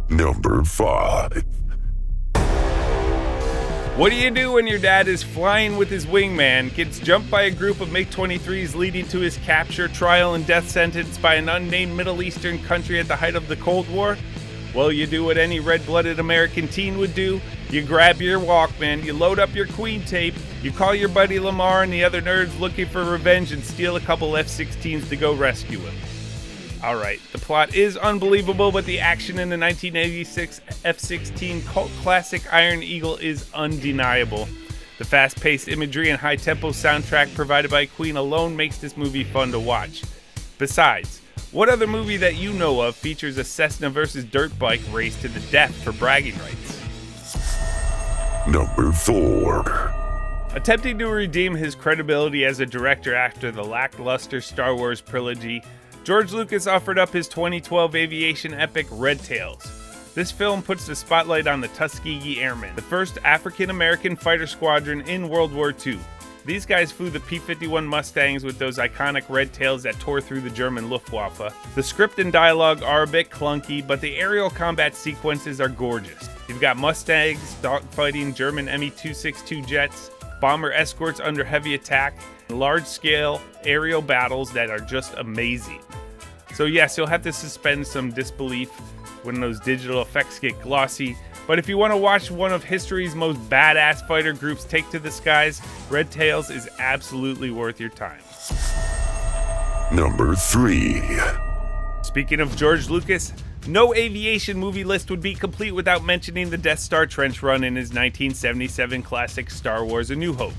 Number 5. What do you do when your dad is flying with his wingman, gets jumped by a group of MiG-23s leading to his capture, trial, and death sentence by an unnamed Middle Eastern country at the height of the Cold War? Well, you do what any red-blooded American teen would do. You grab your Walkman, you load up your Queen tape, you call your buddy Lamar and the other nerds looking for revenge and steal a couple F-16s to go rescue him. Alright, the plot is unbelievable, but the action in the 1986 F-16 cult classic Iron Eagle is undeniable. The fast-paced imagery and high-tempo soundtrack provided by Queen alone makes this movie fun to watch. Besides, what other movie that you know of features a Cessna versus dirt bike race to the death for bragging rights? Number 4. Attempting to redeem his credibility as a director after the lackluster Star Wars trilogy, George Lucas offered up his 2012 aviation epic Red Tails. This film puts the spotlight on the Tuskegee Airmen, the first African-American fighter squadron in World War II. These guys flew the P-51 Mustangs with those iconic red tails that tore through the German Luftwaffe. The script and dialogue are a bit clunky, but the aerial combat sequences are gorgeous. You've got Mustangs dogfighting German Me-262 jets, bomber escorts under heavy attack, large-scale aerial battles that are just amazing. So yes, you'll have to suspend some disbelief when those digital effects get glossy, but if you want to watch one of history's most badass fighter groups take to the skies, Red Tails is absolutely worth your time. Number 3. Speaking of George Lucas, no aviation movie list would be complete without mentioning the Death Star trench run in his 1977 classic Star Wars: A New Hope.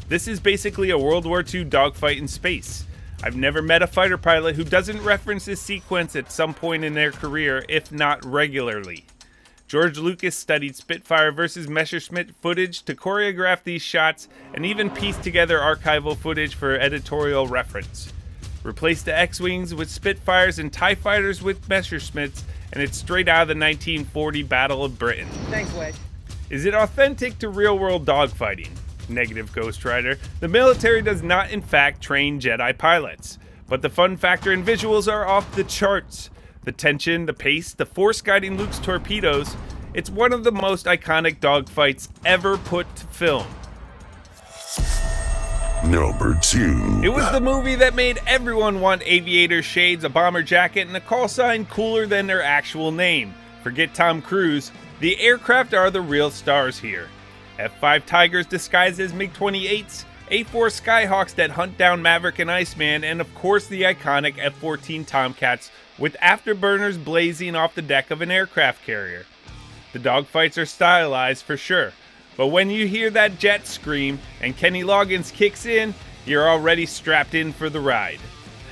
This is basically a World War II dogfight in space. I've never met a fighter pilot who doesn't reference this sequence at some point in their career, if not regularly. George Lucas studied Spitfire versus Messerschmitt footage to choreograph these shots and even pieced together archival footage for editorial reference. Replace the X-Wings with Spitfires and TIE Fighters with Messerschmitts, and it's straight out of the 1940 Battle of Britain. Thanks, Wedge. Is it authentic to real-world dogfighting? Negative, Ghost Rider. The military does not in fact train Jedi pilots, but the fun factor and visuals are off the charts. The tension, the pace, the force guiding Luke's torpedoes. It's one of the most iconic dogfights ever put to film. Number 2. It was the movie that made everyone want aviator shades, a bomber jacket, and a call sign cooler than their actual name. Forget Tom Cruise. The aircraft are the real stars here. F-5 Tigers disguised as MiG-28s, A-4 Skyhawks that hunt down Maverick and Iceman, and of course the iconic F-14 Tomcats with afterburners blazing off the deck of an aircraft carrier. The dogfights are stylized for sure, but when you hear that jet scream and Kenny Loggins kicks in, you're already strapped in for the ride.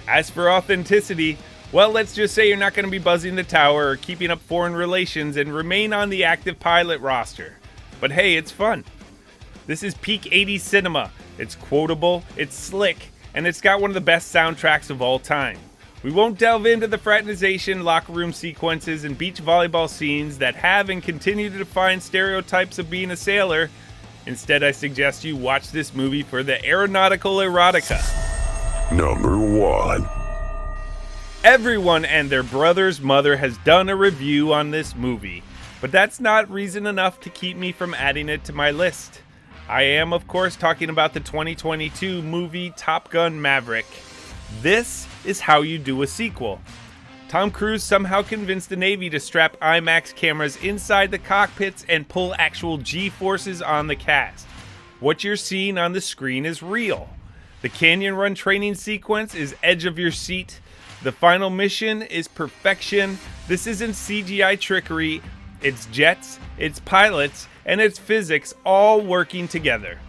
As for authenticity, well, let's just say you're not going to be buzzing the tower or keeping up foreign relations and remain on the active pilot roster. But hey, it's fun. This is peak 80s cinema. It's quotable, it's slick, and it's got one of the best soundtracks of all time. We won't delve into the fraternization, locker room sequences, and beach volleyball scenes that have and continue to define stereotypes of being a sailor. Instead, I suggest you watch this movie for the aeronautical erotica. Number 1. Everyone and their brother's mother has done a review on this movie, but that's not reason enough to keep me from adding it to my list. I am, of course, talking about the 2022 movie Top Gun: Maverick. This is how you do a sequel. Tom Cruise somehow convinced the Navy to strap IMAX cameras inside the cockpits and pull actual G-forces on the cast. What you're seeing on the screen is real. The canyon run training sequence is edge of your seat. The final mission is perfection. This isn't CGI trickery. It's jets, it's pilots, and it's physics all working together.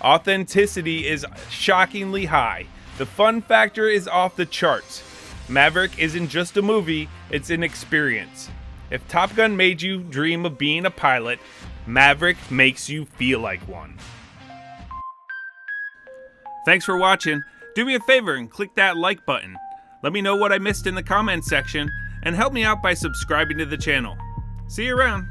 Authenticity is shockingly high. The fun factor is off the charts. Maverick isn't just a movie, it's an experience. If Top Gun made you dream of being a pilot, Maverick makes you feel like one. Thanks for watching. Do me a favor and click that like button. Let me know what I missed in the comments section, and help me out by subscribing to the channel. See you around.